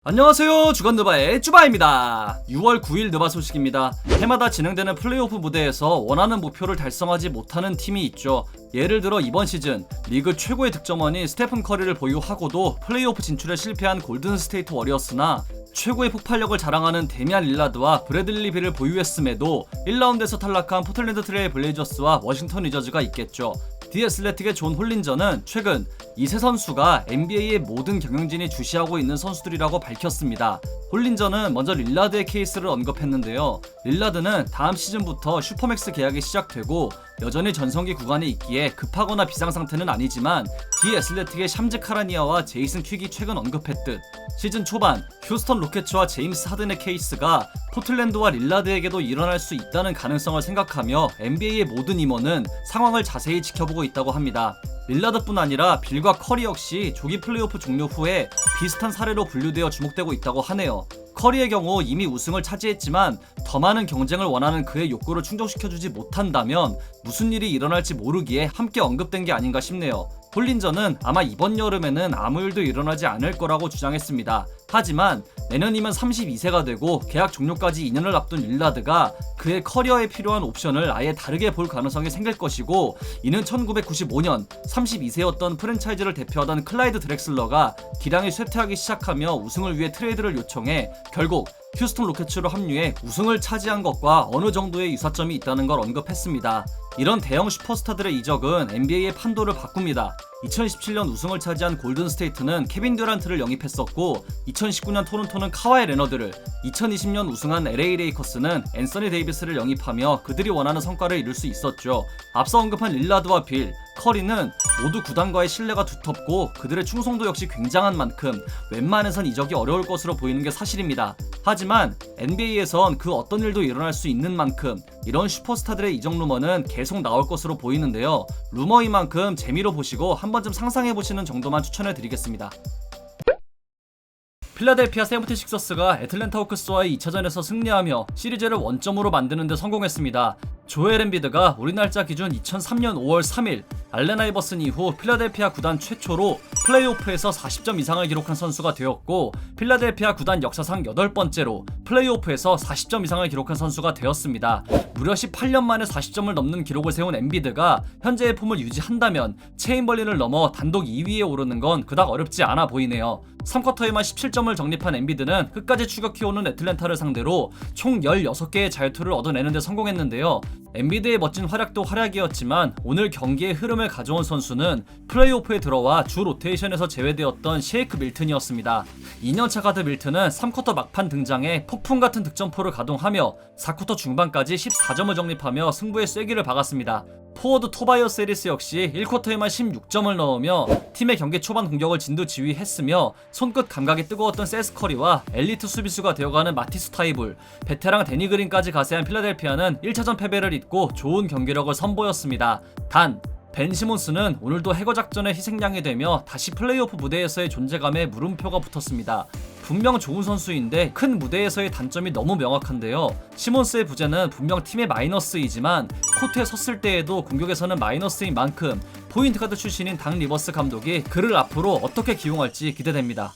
안녕하세요, 주간느바의 쭈바입니다. 6월 9일 느바 소식입니다. 해마다 진행되는 플레이오프 무대에서 원하는 목표를 달성하지 못하는 팀이 있죠. 예를 들어 이번 시즌 리그 최고의 득점원인 스테픈 커리를 보유하고도 플레이오프 진출에 실패한 골든스테이트 워리어스나 최고의 폭발력을 자랑하는 데미안 릴라드와 브래들리 빌을 보유했음에도 1라운드에서 탈락한 포틀랜드 트레일 블레이저스와 워싱턴 위저즈가 있겠죠. 디 애슬레틱의 존 홀린저는 최근 이 세 선수가 NBA의 모든 경영진이 주시하고 있는 선수들이라고 밝혔습니다. 홀린저는 먼저 릴라드의 케이스를 언급했는데요. 릴라드는 다음 시즌부터 슈퍼맥스 계약이 시작되고 여전히 전성기 구간에 있기에 급하거나 비상 상태는 아니지만 디 애슬레틱의 샴즈 카라니아와 제이슨 퀵이 최근 언급했듯 시즌 초반 휴스턴 로켓츠와 제임스 하든의 케이스가 포틀랜드와 릴라드에게도 일어날 수 있다는 가능성을 생각하며 NBA의 모든 임원은 상황을 자세히 지켜보고 있다고 합니다. 릴라드뿐 아니라 빌과 커리 역시 조기 플레이오프 종료 후에 비슷한 사례로 분류되어 주목되고 있다고 하네요. 커리의 경우 이미 우승을 차지했지만 더 많은 경쟁을 원하는 그의 욕구를 충족시켜주지 못한다면 무슨 일이 일어날지 모르기에 함께 언급된 게 아닌가 싶네요. 홀린저는 아마 이번 여름에는 아무 일도 일어나지 않을 거라고 주장했습니다. 하지만 내년이면 32세가 되고 계약 종료까지 2년을 앞둔 릴라드가 그의 커리어에 필요한 옵션을 아예 다르게 볼 가능성이 생길 것이고, 이는 1995년 32세였던 프랜차이즈를 대표하던 클라이드 드렉슬러가 기량이 쇠퇴하기 시작하며 우승을 위해 트레이드를 요청해 결국 휴스턴 로켓츠로 합류해 우승을 차지한 것과 어느 정도의 유사점이 있다는 걸 언급했습니다. 이런 대형 슈퍼스타들의 이적은 NBA의 판도를 바꿉니다. 2017년 우승을 차지한 골든스테이트는 케빈 듀란트를 영입했었고 2019년 토론토는 카와이 레너드를, 2020년 우승한 LA 레이커스는 앤서니 데이비스를 영입하며 그들이 원하는 성과를 이룰 수 있었죠. 앞서 언급한 릴라드와 빌, 커리는 모두 구단과의 신뢰가 두텁고 그들의 충성도 역시 굉장한 만큼 웬만해선 이적이 어려울 것으로 보이는 게 사실입니다. 하지만 NBA에선 그 어떤 일도 일어날 수 있는 만큼 이런 슈퍼스타들의 이적 루머는 계속 나올 것으로 보이는데요. 루머인 만큼 재미로 보시고 한 번쯤 상상해보시는 정도만 추천해드리겠습니다. 필라델피아 세븐티식서스가 애틀랜타 호크스와의 2차전에서 승리하며 시리즈를 원점으로 만드는 데 성공했습니다. 조엘 엠비드가 우리 날짜 기준 2003년 5월 3일 알렌 아이버슨 이후 필라델피아 구단 최초로 플레이오프에서 40점 이상을 기록한 선수가 되었고, 필라델피아 구단 역사상 8번째로 플레이오프에서 40점 이상을 기록한 선수가 되었습니다. 무려 18년 만에 40점을 넘는 기록을 세운 엠비드가 현재의 폼을 유지한다면 체인벌린을 넘어 단독 2위에 오르는 건 그닥 어렵지 않아 보이네요. 3쿼터에만 17점을 적립한 엠비드는 끝까지 추격해오는 애틀랜타를 상대로 총 16개의 자유투를 얻어내는 데 성공했는데요. 엠비드의 멋진 활약도 활약이었지만 오늘 경기의 흐름을 가져온 선수는 플레이오프에 들어와 주 로테이션에서 제외되었던 셰이크 밀튼이었습니다. 2년차 가드 밀튼은 3쿼터 막판 등장해 폭풍 같은 득점포를 가동하며 4쿼터 중반까지 14점을 적립하며 승부의 쐐기를 박았습니다. 포워드 토바이어스 해리스 역시 1쿼터에만 16점을 넣으며 팀의 경기 초반 공격을 진두지휘했으며 손끝 감각이 뜨거웠던 세스 커리와 엘리트 수비수가 되어가는 마티스 타이불, 베테랑 데니 그린까지 가세한 필라델피아는 1차전 패배를 잇고 좋은 경기력을 선보였습니다. 단 벤 시몬스는 오늘도 해거 작전의 희생양이 되며 다시 플레이오프 무대에서의 존재감에 물음표가 붙었습니다. 분명 좋은 선수인데 큰 무대에서의 단점이 너무 명확한데요. 시몬스의 부재는 분명 팀의 마이너스이지만 코트에 섰을 때에도 공격에서는 마이너스인 만큼 포인트 가드 출신인 닥 리버스 감독이 그를 앞으로 어떻게 기용할지 기대됩니다.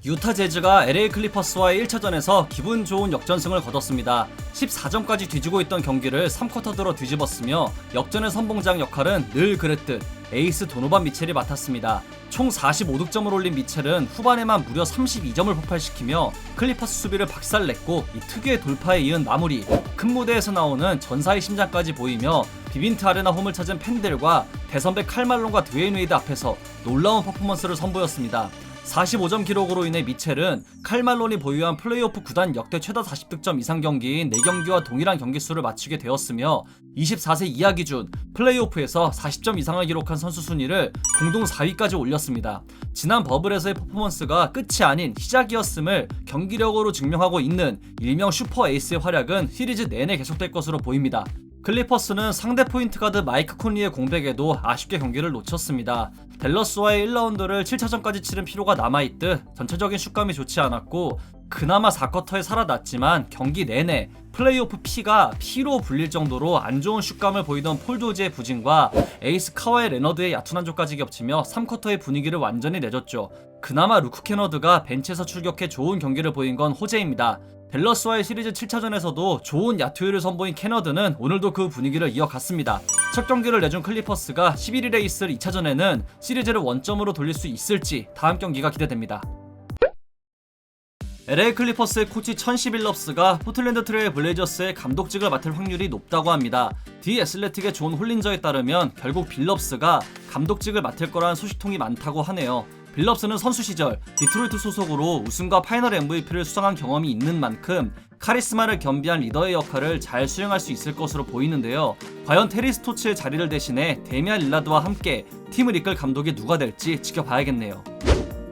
유타 재즈가 LA 클리퍼스와의 1차전에서 기분 좋은 역전승을 거뒀습니다. 14점까지 뒤지고 있던 경기를 3쿼터 들어 뒤집었으며 역전의 선봉장 역할은 늘 그랬듯 에이스 도노반 미첼이 맡았습니다. 총 45득점을 올린 미첼은 후반에만 무려 32점을 폭발시키며 클리퍼스 수비를 박살냈고 이 특유의 돌파에 이은 마무리, 큰 무대에서 나오는 전사의 심장까지 보이며 비빈트 아레나 홈을 찾은 팬들과 대선배 칼말론과 드웨인 웨이드 앞에서 놀라운 퍼포먼스를 선보였습니다. 45점 기록으로 인해 미첼은 칼말론이 보유한 플레이오프 구단 역대 최다 40득점 이상 경기인 4경기와 동일한 경기수를 맞추게 되었으며 24세 이하 기준 플레이오프에서 40점 이상을 기록한 선수 순위를 공동 4위까지 올렸습니다. 지난 버블에서의 퍼포먼스가 끝이 아닌 시작이었음을 경기력으로 증명하고 있는 일명 슈퍼 에이스의 활약은 시리즈 내내 계속될 것으로 보입니다. 클리퍼스는 상대 포인트 가드 마이크 콘리의 공백에도 아쉽게 경기를 놓쳤습니다. 댈러스와의 1라운드를 7차전까지 치른 피로가 남아있듯 전체적인 슛감이 좋지 않았고 그나마 4쿼터에 살아났지만 경기 내내 플레이오프 P가 P로 불릴 정도로 안 좋은 슛감을 보이던 폴 조지의 부진과 에이스 카와이 레너드의 얕은 한조까지 겹치며 3쿼터의 분위기를 완전히 내줬죠. 그나마 루크 캐너드가 벤치에서 출격해 좋은 경기를 보인 건 호재입니다. 댈러스와의 시리즈 7차전에서도 좋은 야투율을 선보인 캐너드는 오늘도 그 분위기를 이어갔습니다. 첫 경기를 내준 클리퍼스가 11일에 있을 2차전에는 시리즈를 원점으로 돌릴 수 있을지 다음 경기가 기대됩니다. LA 클리퍼스의 코치 천시 빌럽스가 포틀랜드 트레일 블레이저스의 감독직을 맡을 확률이 높다고 합니다. 디 애슬레틱의 존 홀린저에 따르면 결국 빌럽스가 감독직을 맡을 거라는 소식통이 많다고 하네요. 빌럽스는 선수 시절 디트로이트 소속으로 우승과 파이널 MVP를 수상한 경험이 있는 만큼 카리스마를 겸비한 리더의 역할을 잘 수행할 수 있을 것으로 보이는데요. 과연 테리 스토츠의 자리를 대신해 데미안 릴라드와 함께 팀을 이끌 감독이 누가 될지 지켜봐야겠네요.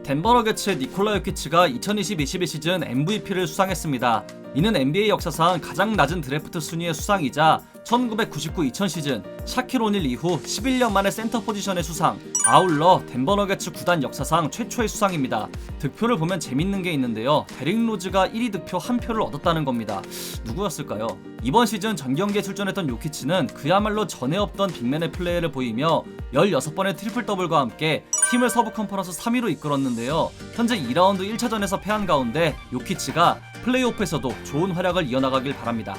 덴버 너게츠의 니콜라 요키치가 2020-21 시즌 MVP를 수상했습니다. 이는 NBA 역사상 가장 낮은 드래프트 순위의 수상이자 1999-2000 시즌 샤킬 오닐 이후 11년 만에 센터 포지션의 수상, 아울러 덴버 너게츠 구단 역사상 최초의 수상입니다. 득표를 보면 재밌는 게 있는데요. 데릭 로즈가 1위 득표 1표를 얻었다는 겁니다. 누구였을까요? 이번 시즌 전 경기에 출전했던 요키치는 그야말로 전에 없던 빅맨의 플레이를 보이며 16번의 트리플 더블과 함께 팀을 서부 컨퍼런스 3위로 이끌었는데요. 현재 2라운드 1차전에서 패한 가운데 요키치가 플레이오프에서도 좋은 활약을 이어나가길 바랍니다.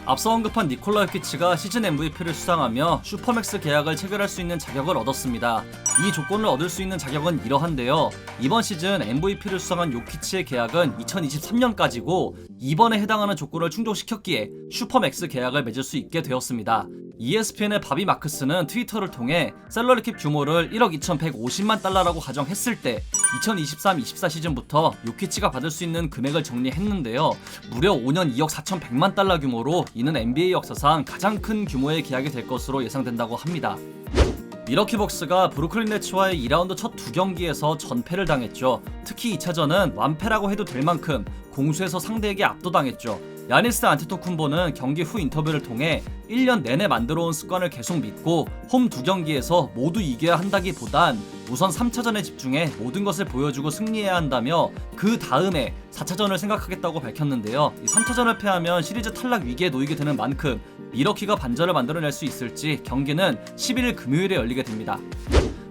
앞서 언급한 니콜라 요키치가 시즌 MVP를 수상하며 슈퍼맥스 계약을 체결할 수 있는 자격을 얻었습니다. 이 조건을 얻을 수 있는 자격은 이러한데요. 이번 시즌 MVP를 수상한 요키치의 계약은 2023년까지고 이번에 해당하는 조건을 충족시켰기에 슈퍼맥스 계약을 맺을 수 있게 되었습니다. ESPN의 바비 마크스는 트위터를 통해 셀러리캡 규모를 1억 2150만 달러라고 가정했을 때 2023-24 시즌부터 요키치가 받을 수 있는 금액을 정리했는데요. 무려 5년 2억 4100만 달러 규모로 이는 NBA 역사상 가장 큰 규모의 계약이 될 것으로 예상된다고 합니다. 미러키 벅스가 브루클린 네츠와의 2라운드 첫 두 경기에서 전패를 당했죠. 특히 2차전은 완패라고 해도 될 만큼 공수에서 상대에게 압도당했죠. 야니스 안테토쿤보는 경기 후 인터뷰를 통해 1년 내내 만들어온 습관을 계속 믿고 홈 두 경기에서 모두 이겨야 한다기보단 우선 3차전에 집중해 모든 것을 보여주고 승리해야 한다며 그 다음에 4차전을 생각하겠다고 밝혔는데요. 이 3차전을 패하면 시리즈 탈락 위기에 놓이게 되는 만큼 미러키가 반전을 만들어낼 수 있을지 경기는 11일 금요일에 열리게 됩니다.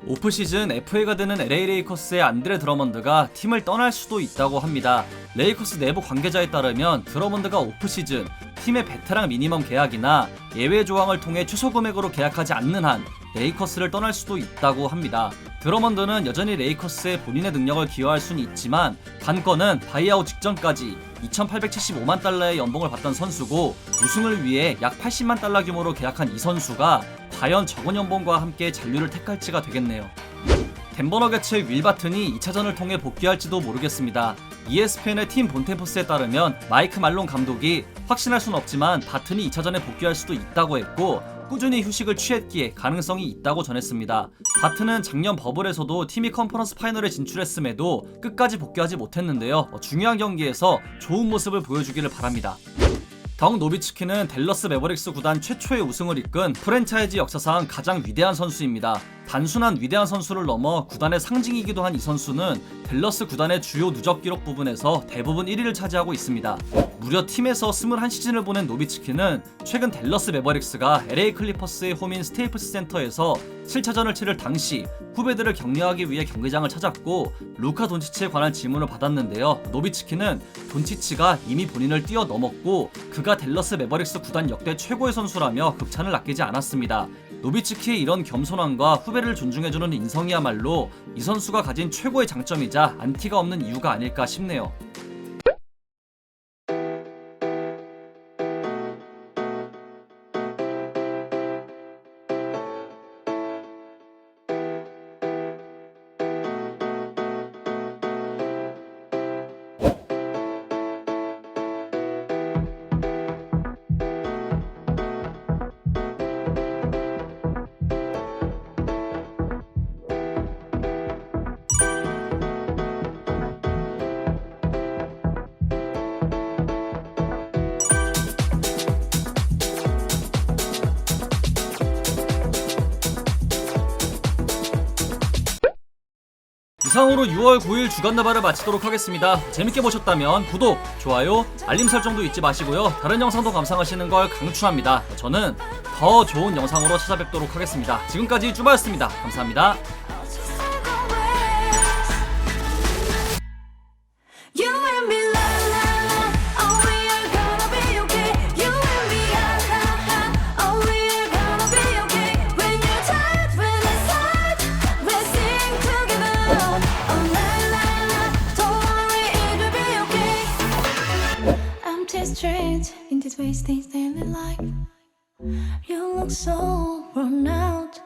오프시즌 FA가 되는 LA 레이커스의 안드레 드러먼드가 팀을 떠날 수도 있다고 합니다. 레이커스 내부 관계자에 따르면 드러먼드가 오프시즌 팀의 베테랑 미니멈 계약이나 예외 조항을 통해 최소 금액으로 계약하지 않는 한 레이커스를 떠날 수도 있다고 합니다. 드러먼드는 여전히 레이커스에 본인의 능력을 기여할 수는 있지만 관건은 바이아웃 직전까지 2,875만 달러의 연봉을 받던 선수고 우승을 위해 약 80만 달러 규모로 계약한 이 선수가 과연 적은 연봉과 함께 잔류를 택할지가 되겠네요. 덴버 너게츠의 윌 바튼이 2차전을 통해 복귀할지도 모르겠습니다. ESPN의 팀 본템포스에 따르면 마이크 말론 감독이 확신할 수는 없지만 바튼이 2차전에 복귀할 수도 있다고 했고 꾸준히 휴식을 취했기에 가능성이 있다고 전했습니다. 바튼은 작년 버블에서도 팀이 컨퍼런스 파이널에 진출했음에도 끝까지 복귀하지 못했는데요. 중요한 경기에서 좋은 모습을 보여주기를 바랍니다. 덩 노비츠키는 댈러스 매버릭스 구단 최초의 우승을 이끈 프랜차이즈 역사상 가장 위대한 선수입니다. 단순한 위대한 선수를 넘어 구단의 상징이기도 한 이 선수는 댈러스 구단의 주요 누적 기록 부분에서 대부분 1위를 차지하고 있습니다. 무려 팀에서 21시즌을 보낸 노비츠키는 최근 댈러스 매버릭스가 LA 클리퍼스의 홈인 스테이플스 센터에서 7차전을 치를 당시 후배들을 격려하기 위해 경기장을 찾았고 루카 돈치치에 관한 질문을 받았는데요. 노비츠키는 돈치치가 이미 본인을 뛰어넘었고 그가 댈러스 매버릭스 구단 역대 최고의 선수라며 극찬을 아끼지 않았습니다. 노비츠키의 이런 겸손함과 후배를 존중해주는 인성이야말로 이 선수가 가진 최고의 장점이자 안티가 없는 이유가 아닐까 싶네요. 이상으로 6월 9일 주간나발을 마치도록 하겠습니다. 재밌게 보셨다면 구독, 좋아요, 알림 설정도 잊지 마시고요. 다른 영상도 감상하시는 걸 강추합니다. 저는 더 좋은 영상으로 찾아뵙도록 하겠습니다. 지금까지 쭈바였습니다. 감사합니다. You and me, la la la. Oh, we are gonna be okay. You and me, ah ha ha. Oh, we are gonna be okay. When you're tired, when it's hard, we'll sing together. Oh, la la la. Don't worry, it'll be okay. I'm too strange in this wasting daily life. You look so worn out.